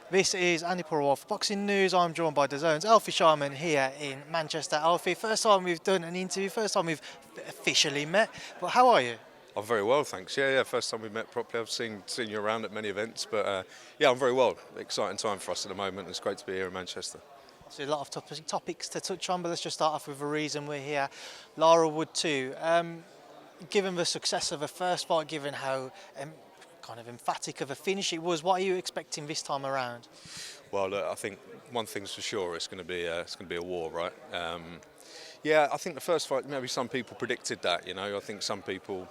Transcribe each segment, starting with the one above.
This is Andi Purewal for Boxing News. I'm joined by Dazn's Alfie Sharman here in Manchester. Alfie, first time we've done an interview, first time we've officially met. But how are you? I'm very well, thanks. Yeah, first time we met properly. I've seen you around at many events, but yeah, I'm very well. Exciting time for us at the moment. It's great to be here in Manchester. Obviously, a lot of topics to touch on, but let's just start off with the reason we're here. Lara-Wood 2. Given the success of the first fight, given how kind of emphatic of a finish it was, what are you expecting this time around? Well, look, I think one thing's for sure: it's going to be a war, right? Yeah, I think the first fight, maybe some people predicted that. I think some people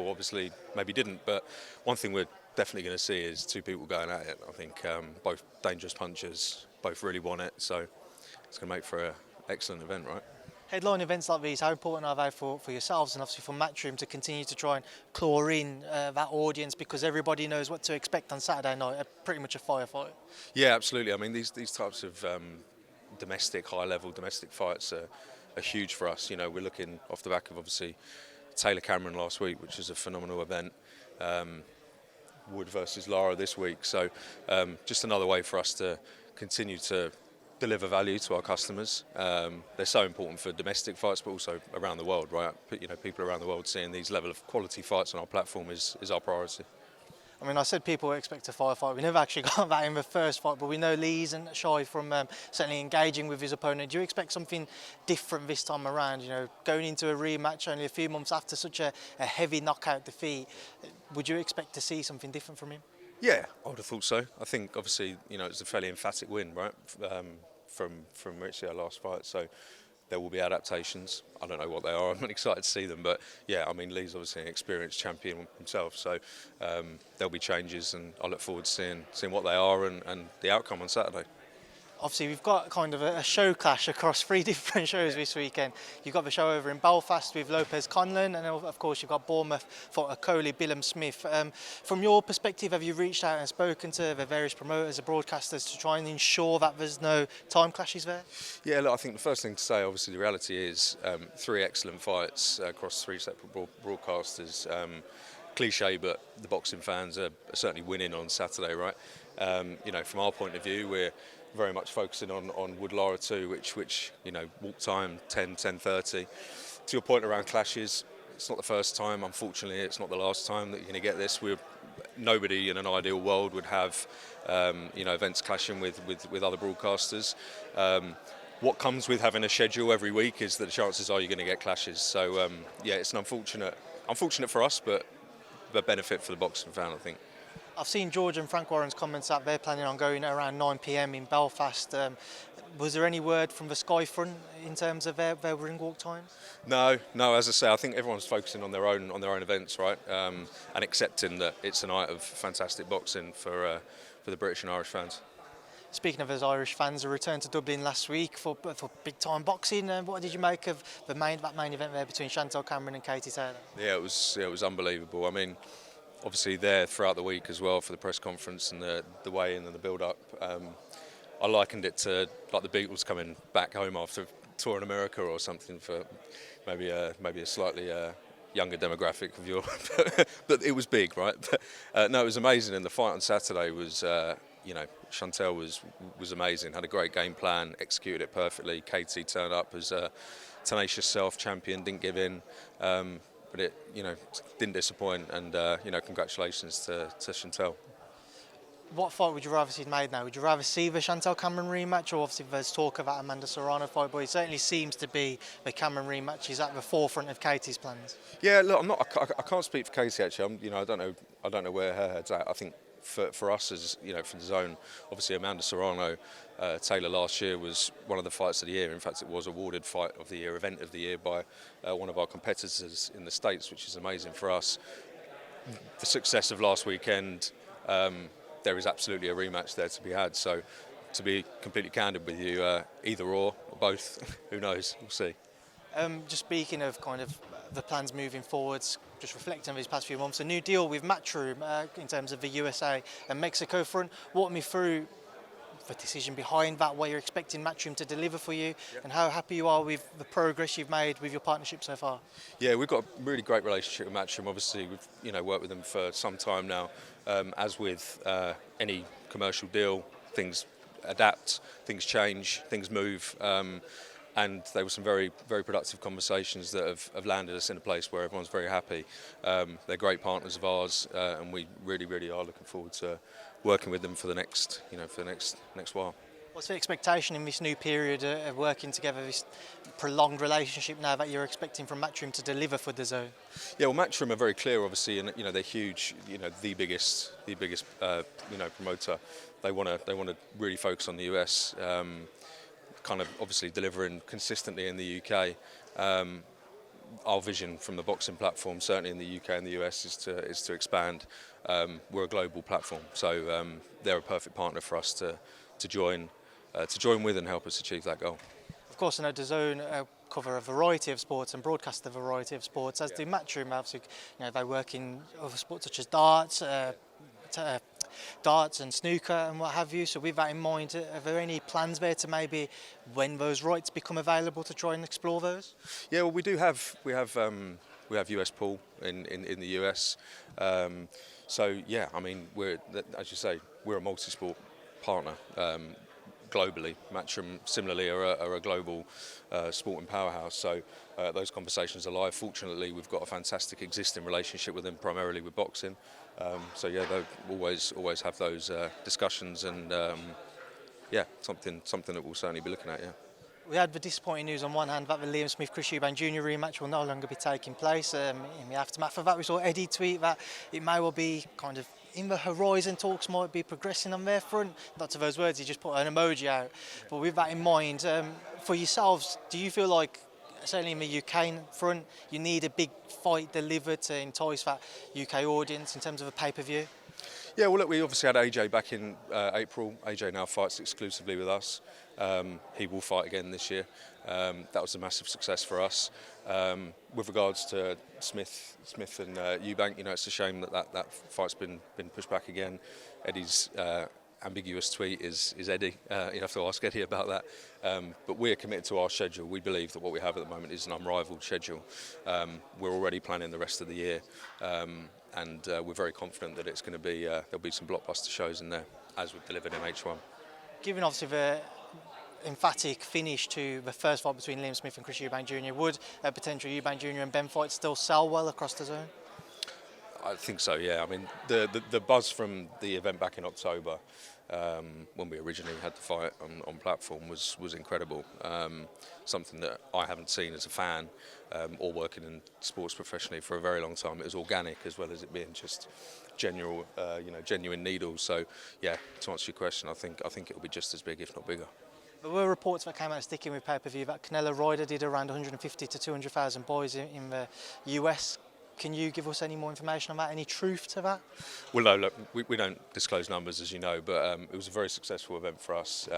obviously maybe didn't. But one thing we're definitely going to see is two people going at it. I think both dangerous punchers, both really want it. So it's going to make for an excellent event, right? Headline events like these, how important are they for yourselves and obviously for Matchroom to continue to try and claw in that audience, because everybody knows what to expect on Saturday night, pretty much a firefight? Yeah, absolutely. I mean, these types of high-level domestic fights are huge for us. We're looking off the back of obviously Taylor-Cameron last week, which is a phenomenal event. Wood versus Lara this week. So just another way for us to continue to deliver value to our customers. They're so important for domestic fights, but also around the world, right? People around the world seeing these level of quality fights on our platform is our priority. I mean, I said people expect a firefight. We never actually got that in the first fight, but we know Lee isn't shy from certainly engaging with his opponent. Do you expect something different this time around? Going into a rematch only a few months after such a heavy knockout defeat, would you expect to see something different from him? Yeah, I would have thought so. I think obviously, it's a fairly emphatic win, right, from Richie, our last fight. So there will be adaptations. I don't know what they are. I'm not excited to see them, but yeah, I mean, Lee's obviously an experienced champion himself, so there'll be changes, and I look forward to seeing what they are and the outcome on Saturday. Obviously, we've got kind of a show clash across three different shows this weekend. You've got the show over in Belfast with Lopez Conlon, and of course you've got Bournemouth for Coley Billum Smith. From your perspective, have you reached out and spoken to the various promoters, the broadcasters, to try and ensure that there's no time clashes there? Yeah, look, I think the first thing to say, obviously, the reality is three excellent fights across three separate broadcasters. Cliche, but the boxing fans are certainly winning on Saturday, right? From our point of view, we're very much focusing on Wood Lara 2, which walk time 10:30. To your point around clashes, it's not the first time. Unfortunately, it's not the last time that you're going to get this. Nobody in an ideal world would have events clashing with other broadcasters. What comes with having a schedule every week is that the chances are you're going to get clashes. So yeah, it's an unfortunate for us, but the benefit for the boxing fan, I think. I've seen George and Frank Warren's comments that they're planning on going at around 9 p.m. in Belfast. Was there any word from the Skyfront in terms of their ring walk times? No. As I say, I think everyone's focusing on their own events, right? And accepting that it's a night of fantastic boxing for the British and Irish fans. Speaking of those Irish fans, a return to Dublin last week for big time boxing. What did you make of that main event there between Chantelle Cameron and Katie Taylor? Yeah, it was unbelievable. I mean, obviously there throughout the week as well for the press conference and the weigh-in and the build-up. I likened it to like the Beatles coming back home after a tour in America or something for maybe a slightly younger demographic of your. But it was big, right? No, it was amazing, and the fight on Saturday was. Chantelle was amazing. Had a great game plan, executed it perfectly. Katie turned up as a tenacious self-champion, didn't give in. But it, didn't disappoint, and congratulations to Chantelle. What fight would you rather see made now? Would you rather see the Chantelle Cameron rematch, or obviously there's talk of that Amanda Serrano fight, but it certainly seems to be the Cameron rematch is at the forefront of Katie's plans. Yeah, look, I can't speak for Katie actually. I don't know where her head's at. I think for us as for Dazn, obviously Amanda Serrano, Taylor last year was one of the fights of the year. In fact, it was awarded fight of the year, event of the year by one of our competitors in the States, which is amazing for us. The success of last weekend, there is absolutely a rematch there to be had. So, to be completely candid with you, either or both, who knows? We'll see. Just speaking of kind of the plans moving forwards, just reflecting on these past few months, a new deal with Matchroom in terms of the USA and Mexico front. Walk me through the decision behind that, what you're expecting Matchroom to deliver for you, and how happy you are with the progress you've made with your partnership so far. Yeah, we've got a really great relationship with Matchroom. Obviously, we've worked with them for some time now. As with any commercial deal, things adapt, things change, things move. And there were some very, very productive conversations that have landed us in a place where everyone's very happy. They're great partners of ours, and we really, really are looking forward to working with them for the next, for the next while. What's the expectation in this new period of working together, this prolonged relationship now that you're expecting from Matchroom to deliver for Dazn? Yeah, well, Matchroom are very clear, obviously, and they're huge. The biggest promoter. They want to really focus on the US. Kind of obviously delivering consistently in the UK. Our vision from the boxing platform, certainly in the UK and the US, is to expand. We're a global platform, so they're a perfect partner for us to join with and help us achieve that goal. Of course, I know Dazn cover a variety of sports and broadcast a variety of sports, as do Matchroom. Obviously, they work in other sports such as darts and snooker and what have you. So with that in mind, are there any plans there to maybe, when those rights become available, to try and explore those? Yeah, well, we have US pool in the US. So yeah, I mean, as you say, we're a multi-sport partner. Globally, Matchroom similarly are a global sporting powerhouse, so those conversations are live. Fortunately, we've got a fantastic existing relationship with them, primarily with boxing. So yeah, they'll always have those discussions, and yeah, something that we'll certainly be looking at. Yeah. We had the disappointing news on one hand that the Liam Smith-Chris Eubank Jr. rematch will no longer be taking place. In the aftermath of that, we saw Eddie tweet that it may well be kind of in the horizon, talks might be progressing on their front. Not to those words, he just put an emoji out. But with that in mind, for yourselves, do you feel like, certainly in the UK front, you need a big fight delivered to entice that UK audience in terms of a pay-per-view? Yeah, well, look, we obviously had AJ back in April. AJ now fights exclusively with us. He will fight again this year. That was a massive success for us. With regards to Smith and Eubank, it's a shame that fight's been pushed back again. Eddie's ambiguous tweet is Eddie. You have to ask Eddie about that. But we're committed to our schedule. We believe that what we have at the moment is an unrivaled schedule. We're already planning the rest of the year. And we're very confident that it's going to be there'll be some blockbuster shows in there, as we've delivered in H1. Given obviously the emphatic finish to the first fight between Liam Smith and Chris Eubank Jr., would a potential Eubank Jr-Benn fight still sell well across the zone? I think so, yeah. I mean, the buzz from the event back in October, when we originally had the fight on platform, was incredible. Something that I haven't seen as a fan or working in sports professionally for a very long time. It was organic as well as it being just genuine needles. So yeah, to answer your question, I think it will be just as big, if not bigger. There were reports that came out sticking with pay-per-view that Canelo-Ryder did around 150 to 200,000 boys in the US. Can you give us any more information on that? Any truth to that? Well, no, look, we don't disclose numbers, as you know, but it was a very successful event for us.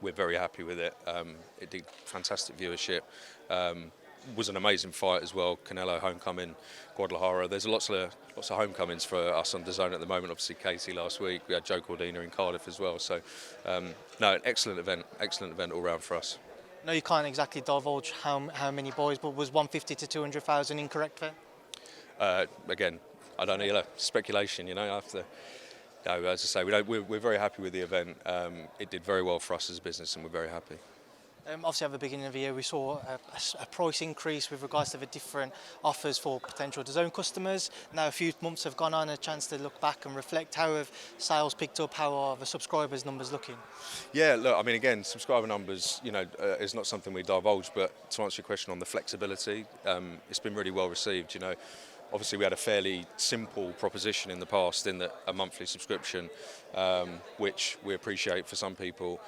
We're very happy with it. It did fantastic viewership. Was an amazing fight as well. Canelo homecoming, Guadalajara. There's lots of homecomings for us on Dazn at the moment. Obviously, Katie last week. We had Joe Cordina in Cardiff as well. So, no, an excellent event all round for us. No, you can't exactly divulge how many boys, but was 150 to 200,000 incorrect there? Again, I don't know, speculation, after. No, as I say, we're very happy with the event. It did very well for us as a business, and we're very happy. Obviously, at the beginning of the year, we saw a price increase with regards to the different offers for potential Dazn customers. Now, a few months have gone on, a chance to look back and reflect. How have sales picked up? How are the subscribers' numbers looking? Yeah, look, I mean, again, subscriber numbers, is not something we divulge. But to answer your question on the flexibility, it's been really well received. Obviously, we had a fairly simple proposition in the past, in that a monthly subscription, which we appreciate for some people,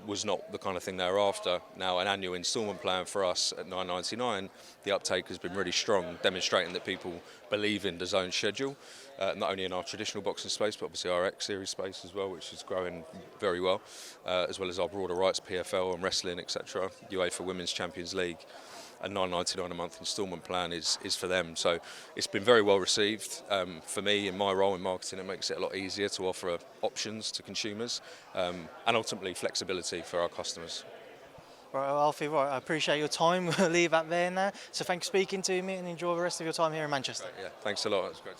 was not the kind of thing they were after. Now, an annual instalment plan for us at $9.99, the uptake has been really strong, demonstrating that people believe in Dazn's schedule, not only in our traditional boxing space, but obviously our X Series space as well, which is growing very well, as well as our broader rights, PFL and wrestling, etc., UEFA Women's Champions League. A $9.99 a month instalment plan is for them. So it's been very well received. For me, in my role in marketing, it makes it a lot easier to offer options to consumers and ultimately flexibility for our customers. Right, well, Alfie, I appreciate your time. We'll leave that there now. So thanks for speaking to me, and enjoy the rest of your time here in Manchester. Right, yeah, thanks a lot. That's great.